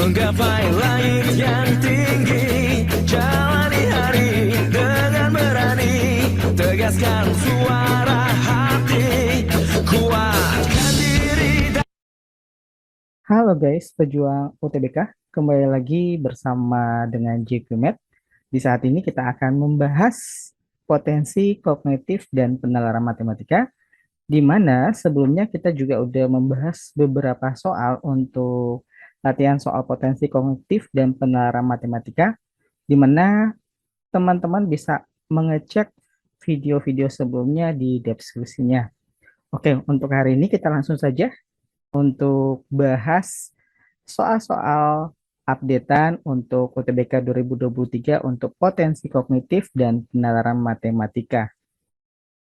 Menggapai langit yang tinggi, jalani hari dengan berani, tegaskan suara hati, kuatkan diri. Halo guys, pejuang UTBK, kembali lagi bersama dengan JQMed. Di saat ini kita akan membahas potensi kognitif dan penalaran matematika, di mana sebelumnya kita juga udah membahas beberapa soal untuk latihan soal potensi kognitif dan penalaran matematika, di mana teman-teman bisa mengecek video-video sebelumnya di deskripsinya. Oke, untuk hari ini kita langsung saja untuk bahas soal-soal updatean untuk UTBK 2023 untuk potensi kognitif dan penalaran matematika.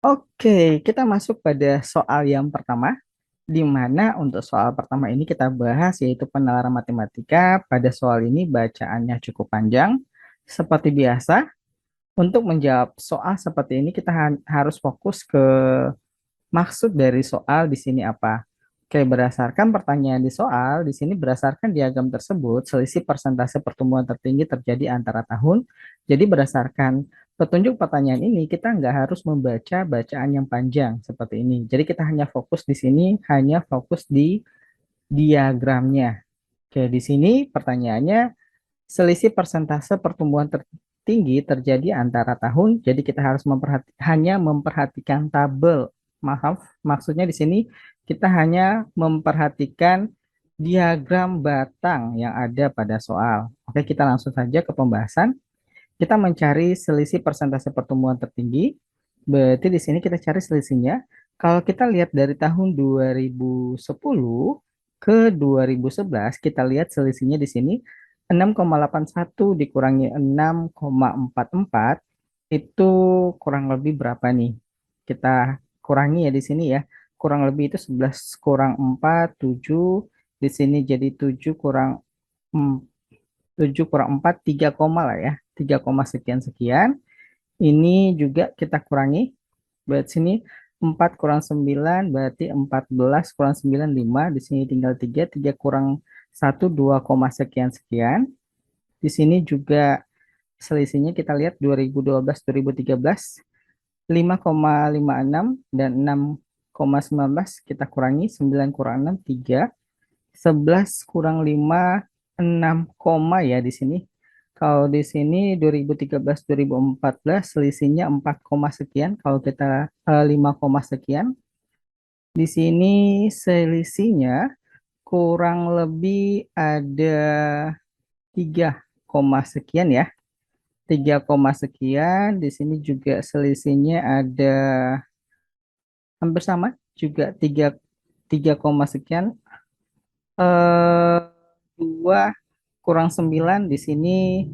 Oke, kita masuk pada soal yang pertama, di mana untuk soal pertama ini kita bahas yaitu penalaran matematika. Pada soal ini bacaannya cukup panjang. Seperti biasa, untuk menjawab soal seperti ini kita harus fokus ke maksud dari soal di sini apa? Oke, berdasarkan pertanyaan di soal, di sini berdasarkan diagram tersebut, selisih persentase pertumbuhan tertinggi terjadi antara tahun. Jadi berdasarkan petunjuk pertanyaan ini, kita nggak harus membaca bacaan yang panjang seperti ini. Jadi kita hanya fokus di sini, hanya fokus di diagramnya. Oke, di sini pertanyaannya, selisih persentase pertumbuhan tertinggi terjadi antara tahun, jadi kita harus hanya memperhatikan tabel. Maaf, maksudnya di sini kita hanya memperhatikan diagram batang yang ada pada soal. Oke, kita langsung saja ke pembahasan. Kita mencari selisih persentase pertumbuhan tertinggi. Berarti di sini kita cari selisihnya. Kalau kita lihat dari tahun 2010 ke 2011, kita lihat selisihnya di sini 6,81 dikurangi 6,44 itu kurang lebih berapa nih? Kita kurangi ya di sini ya. Kurang lebih itu 11 kurang 4, 7. Di sini jadi 7 kurang 7 kurang 4, 3 koma lah ya. 3 koma sekian sekian. Ini juga kita kurangi. Berarti sini 4 kurang 9 berarti 14 kurang 9 5. Di sini tinggal 3, 3 kurang 1 2 koma sekian sekian. Di sini juga selisihnya kita lihat 2012 2013 5,56 dan 6,19 kita kurangi 9 kurang 6 3, 11 kurang 5 6 koma ya di sini. Kalau di sini 2013 2014 selisihnya 4 koma sekian, kalau kita 5 koma sekian. Di sini selisihnya kurang lebih ada 3 koma sekian ya. 3 koma sekian. Di sini juga selisihnya ada hampir sama juga 3 3 koma sekian. 2 kurang 9 di sini.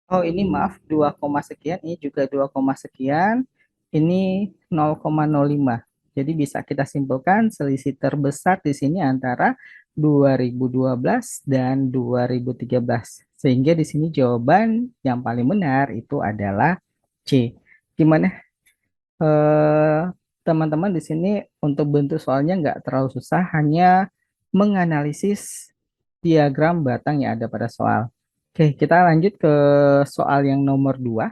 Oh, ini maaf 2 koma sekian, ini juga 2 koma sekian. Ini 0,05. Jadi bisa kita simpulkan selisih terbesar di sini antara 2012 dan 2013. Sehingga di sini jawaban yang paling benar itu adalah C. Gimana? Eh, Teman-teman di sini untuk bentuk soalnya nggak terlalu susah, hanya menganalisis diagram batang yang ada pada soal. Oke, kita lanjut ke soal yang nomor 2.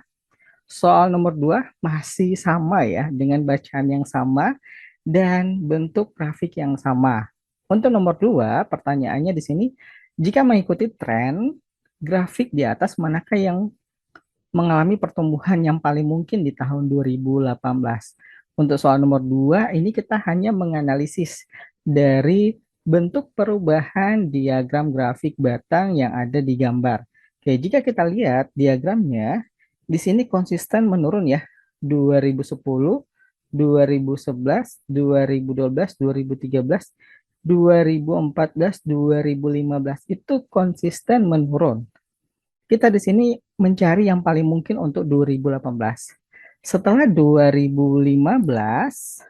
Soal nomor 2 masih sama ya, dengan bacaan yang sama dan bentuk grafik yang sama. Untuk nomor 2, pertanyaannya di sini, jika mengikuti tren grafik di atas, manakah yang mengalami pertumbuhan yang paling mungkin di tahun 2018? Untuk soal nomor 2, ini kita hanya menganalisis dari bentuk perubahan diagram grafik batang yang ada di gambar. Oke, jika kita lihat diagramnya, di sini konsisten menurun ya. 2010, 2011, 2012, 2013, 2014, 2015 itu konsisten menurun. Kita di sini mencari yang paling mungkin untuk 2018. Setelah 2015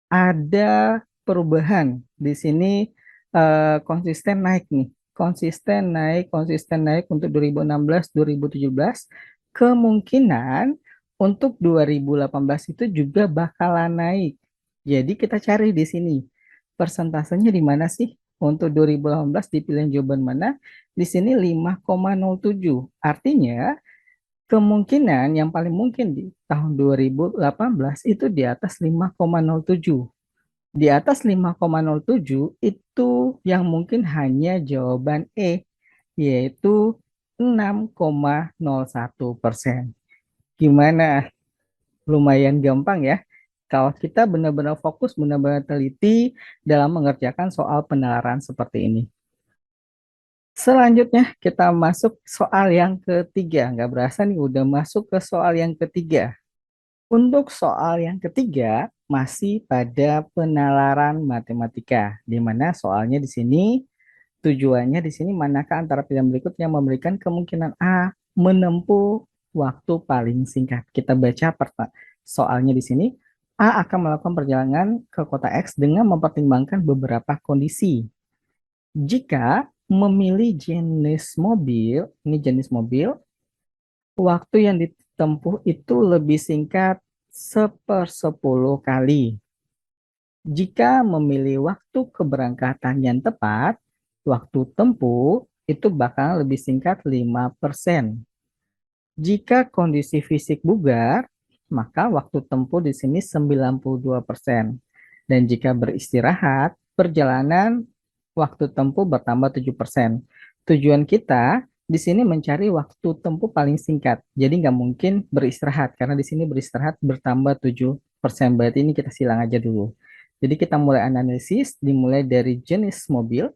ada perubahan di sini, konsisten naik nih, konsisten naik untuk 2016, 2017. Kemungkinan untuk 2018 itu juga bakalan naik. Jadi kita cari di sini persentasenya di mana sih? untuk 2018 dipilih jawaban mana? Di sini 5,07. Artinya kemungkinan yang paling mungkin di tahun 2018 itu di atas 5,07. Di atas 5,07 itu yang mungkin hanya jawaban E, yaitu 6,01%. Gimana? Lumayan gampang ya. Kalau kita benar-benar fokus, benar-benar teliti dalam mengerjakan soal penalaran seperti ini. Selanjutnya kita masuk soal yang ketiga. Nggak berasa nih udah masuk ke soal yang ketiga. Untuk soal yang ketiga masih pada penalaran matematika, di mana soalnya di sini tujuannya di sini manakah antara pilihan berikut yang memberikan kemungkinan A menempuh waktu paling singkat. Kita baca soalnya di sini. A akan melakukan perjalanan ke kota X dengan mempertimbangkan beberapa kondisi. Jika memilih jenis mobil, ini jenis mobil, waktu yang ditempuh itu lebih singkat 1/10 kali. Jika memilih waktu keberangkatan yang tepat, waktu tempuh itu bakal lebih singkat 5%. Jika kondisi fisik bugar, maka waktu tempuh di sini 92%. Dan jika beristirahat, perjalanan waktu tempuh bertambah 7%. Tujuan kita di sini mencari waktu tempuh paling singkat. Jadi nggak mungkin beristirahat, karena di sini beristirahat bertambah 7%. Berarti ini kita silang aja dulu. Jadi kita mulai analisis, dimulai dari jenis mobil,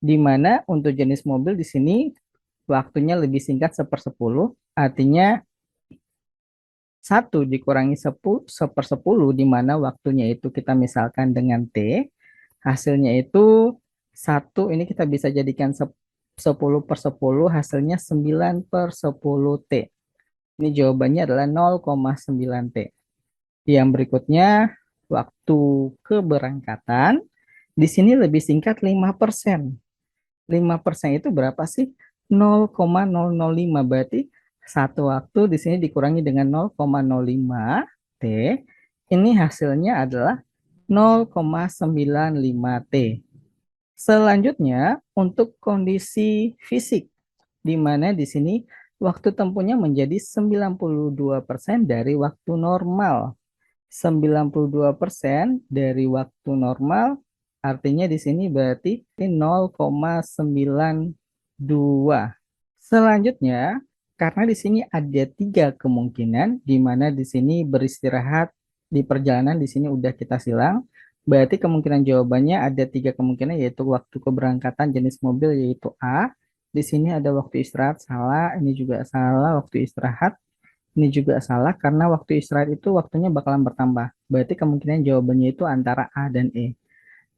di mana untuk jenis mobil di sini waktunya lebih singkat 1/10, artinya 1 dikurangi 1/10, di mana waktunya itu kita misalkan dengan T, hasilnya itu 1, ini kita bisa jadikan 10/10, hasilnya 9/10 T. Ini jawabannya adalah 0,9 T. Yang berikutnya, waktu keberangkatan, di sini lebih singkat 5%. 5% itu berapa sih? 0,005, berarti satu waktu di sini dikurangi dengan 0,05 T. Ini hasilnya adalah 0,95 T. Selanjutnya untuk kondisi fisik, di mana di sini waktu tempuhnya menjadi 92% dari waktu normal. 92% dari waktu normal, artinya di sini berarti 0,92. Selanjutnya, karena di sini ada 3 kemungkinan, di mana di sini beristirahat di perjalanan di sini udah kita silang, berarti kemungkinan jawabannya ada 3 kemungkinan, yaitu waktu keberangkatan jenis mobil yaitu A. Di sini ada waktu istirahat, salah. Ini juga salah, waktu istirahat. Ini juga salah karena waktu istirahat itu waktunya bakalan bertambah. Berarti kemungkinan jawabannya itu antara A dan E.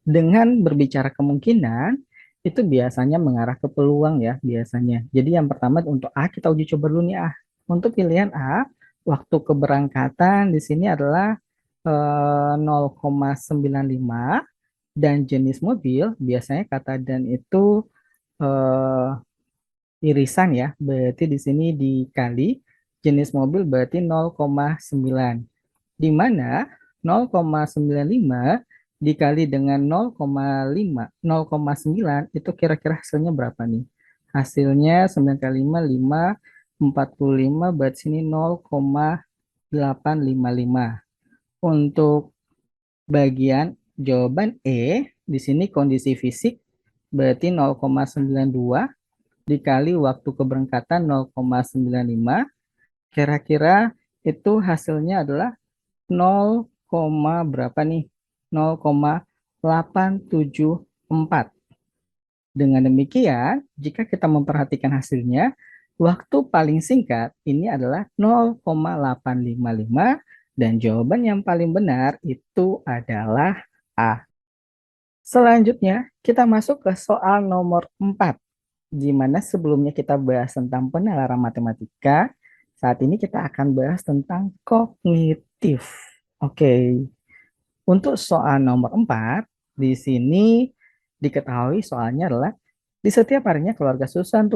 Dengan berbicara kemungkinan, itu biasanya mengarah ke peluang ya biasanya. Jadi yang pertama untuk A kita uji coba dulu nih A. Untuk pilihan A, waktu keberangkatan di sini adalah 0,95, dan jenis mobil biasanya kata dan itu eh, irisan ya. Berarti di sini dikali jenis mobil berarti 0,9. Di mana 0,95 dikali dengan 0,5, 0,9 itu kira-kira hasilnya berapa nih? Hasilnya 9 kali 5, 5, 45, berarti sini 0,855. Untuk bagian jawaban E, di sini kondisi fisik berarti 0,92 dikali waktu keberangkatan 0,95, kira-kira itu hasilnya adalah 0, berapa nih? 0,874. Dengan demikian, jika kita memperhatikan hasilnya, waktu paling singkat ini adalah 0,855, dan jawaban yang paling benar itu adalah A. Selanjutnya, kita masuk ke soal nomor 4. Di mana sebelumnya kita bahas tentang penalaran matematika, saat ini kita akan bahas tentang kognitif. Oke, untuk soal nomor 4, di sini diketahui soalnya adalah di setiap harinya keluarga Susan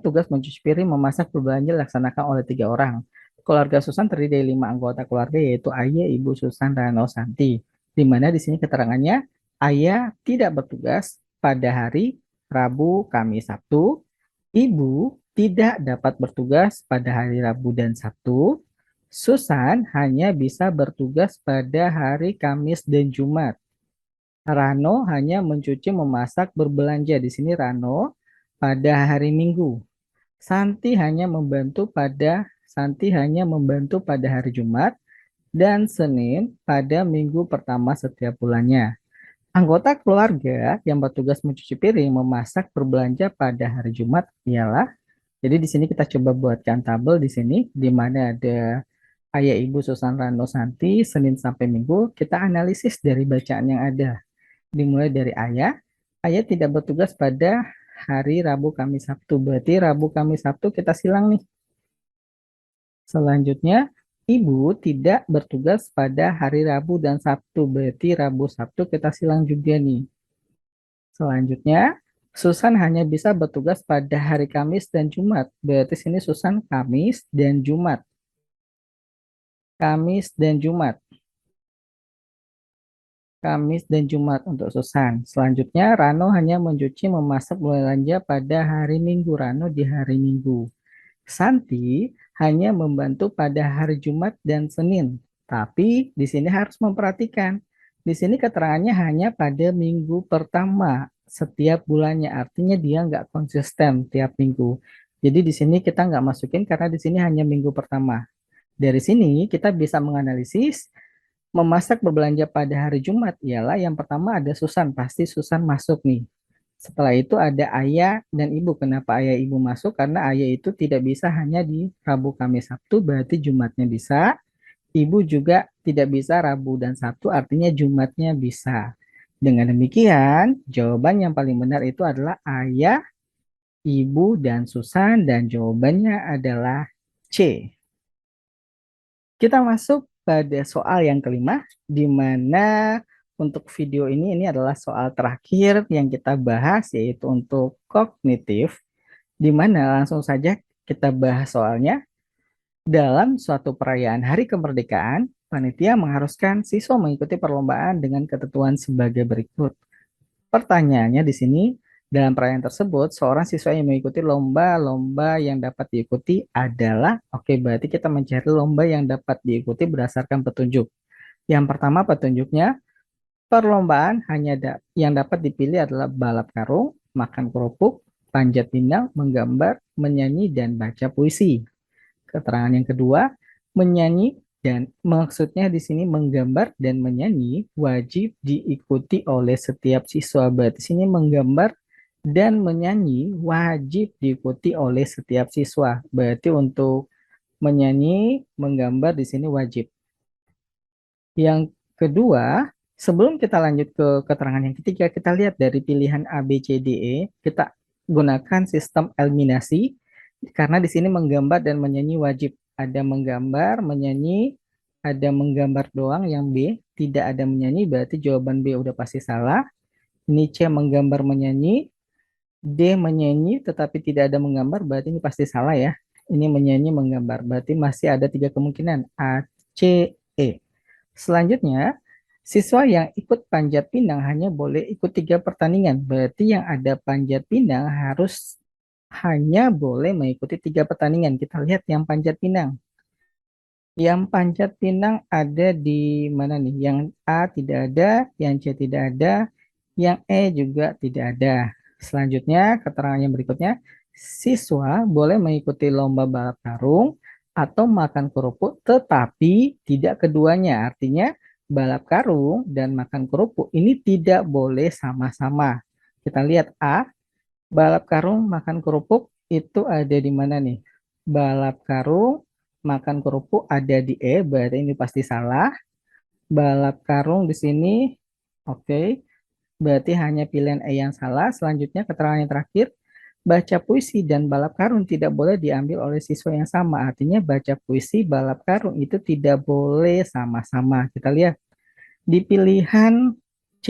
tugas mencuci piring, memasak, berbelanja dilaksanakan oleh 3 orang. Keluarga Susan terdiri dari 5 anggota keluarga, yaitu ayah, ibu Susan, dan Nosanti. Di mana di sini keterangannya Ayah tidak bertugas pada hari Rabu, Kamis, Sabtu. Ibu tidak dapat bertugas pada hari Rabu dan Sabtu. Susan hanya bisa bertugas pada hari Kamis dan Jumat. Rano hanya mencuci, memasak, berbelanja. Di sini Rano pada hari Minggu. Santi hanya membantu pada hari Jumat dan Senin pada minggu pertama setiap bulannya. Anggota keluarga yang bertugas mencuci piring, memasak, berbelanja pada hari Jumat ialah, jadi di sini kita coba buatkan tabel di sini, di mana ada ayah, ibu, Susan, Rano, Santi, Senin sampai Minggu. Kita analisis dari bacaan yang ada. Dimulai dari ayah. Ayah tidak bertugas pada hari Rabu, Kamis, Sabtu. Berarti Rabu, Kamis, Sabtu kita silang nih. Selanjutnya, ibu tidak bertugas pada hari Rabu dan Sabtu. Berarti Rabu, Sabtu kita silang juga nih. Selanjutnya, Susan hanya bisa bertugas pada hari Kamis dan Jumat. Berarti sini Susan Kamis dan Jumat. Kamis dan Jumat. Kamis dan Jumat untuk Susan. Selanjutnya, Rano hanya mencuci, memasak, belanja pada hari Minggu. Rano di hari Minggu. Santi hanya membantu pada hari Jumat dan Senin. Tapi di sini harus memperhatikan. Di sini keterangannya hanya pada minggu pertama setiap bulannya. Artinya dia nggak konsisten tiap minggu. Jadi di sini kita nggak masukin karena di sini hanya minggu pertama. Dari sini kita bisa menganalisis memasak, berbelanja pada hari Jumat ialah yang pertama ada Susan. Pasti Susan masuk nih. Setelah itu ada ayah dan ibu. Kenapa ayah ibu masuk? Karena ayah itu tidak bisa hanya di Rabu, Kamis, Sabtu, berarti Jumatnya bisa. Ibu juga tidak bisa Rabu dan Sabtu, artinya Jumatnya bisa. Dengan demikian, jawaban yang paling benar itu adalah ayah, ibu, dan Susan, dan jawabannya adalah C. Kita masuk pada soal yang kelima, di mana untuk video ini adalah soal terakhir yang kita bahas, yaitu untuk kognitif, di mana langsung saja kita bahas soalnya. Dalam suatu perayaan Hari Kemerdekaan, panitia mengharuskan siswa mengikuti perlombaan dengan ketentuan sebagai berikut. Pertanyaannya di sini, dalam perayaan tersebut, seorang siswa yang mengikuti lomba-lomba yang dapat diikuti adalah, oke, berarti kita mencari lomba yang dapat diikuti berdasarkan petunjuk. Yang pertama petunjuknya, perlombaan yang dapat dipilih adalah balap karung, makan kerupuk, panjat pinang, menggambar, menyanyi, dan baca puisi. Keterangan yang kedua, menyanyi dan maksudnya di sini menggambar dan menyanyi wajib diikuti oleh setiap siswa. Berarti sini menggambar dan menyanyi wajib diikuti oleh setiap siswa. Berarti untuk menyanyi, menggambar di sini wajib. Yang kedua, sebelum kita lanjut ke keterangan yang ketiga, kita lihat dari pilihan A, B, C, D, E, kita gunakan sistem eliminasi karena di sini menggambar dan menyanyi wajib. Ada menggambar, menyanyi, ada menggambar doang. Yang B tidak ada menyanyi, berarti jawaban B udah pasti salah. Ini C menggambar menyanyi, D menyanyi tetapi tidak ada menggambar, berarti ini pasti salah ya. Ini menyanyi menggambar, berarti masih ada 3 kemungkinan A, C, E. Selanjutnya, siswa yang ikut panjat pinang hanya boleh ikut 3 pertandingan. Berarti yang ada panjat pinang harus hanya boleh mengikuti 3 pertandingan. Kita lihat yang panjat pinang. Yang panjat pinang ada di mana nih? Yang A tidak ada, yang C tidak ada, yang E juga tidak ada. Selanjutnya, keterangan yang berikutnya, siswa boleh mengikuti lomba balap karung atau makan kerupuk, tetapi tidak keduanya. Artinya, balap karung dan makan kerupuk ini tidak boleh sama-sama. Kita lihat A, balap karung, makan kerupuk itu ada di mana nih? Balap karung, makan kerupuk ada di E, berarti ini pasti salah. Balap karung di sini, oke. Berarti hanya pilihan E yang salah. Selanjutnya keterangan yang terakhir, baca puisi dan balap karung tidak boleh diambil oleh siswa yang sama. Artinya baca puisi, balap karung itu tidak boleh sama-sama. Kita lihat di pilihan C,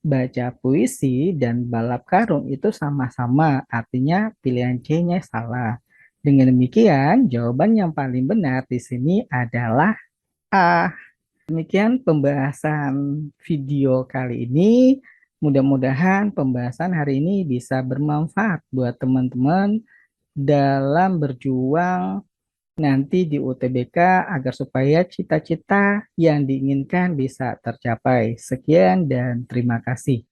baca puisi dan balap karung itu sama-sama. Artinya pilihan C-nya salah. Dengan demikian, jawaban yang paling benar di sini adalah A. Demikian pembahasan video kali ini. Mudah-mudahan pembahasan hari ini bisa bermanfaat buat teman-teman dalam berjuang nanti di UTBK agar supaya cita-cita yang diinginkan bisa tercapai. Sekian dan terima kasih.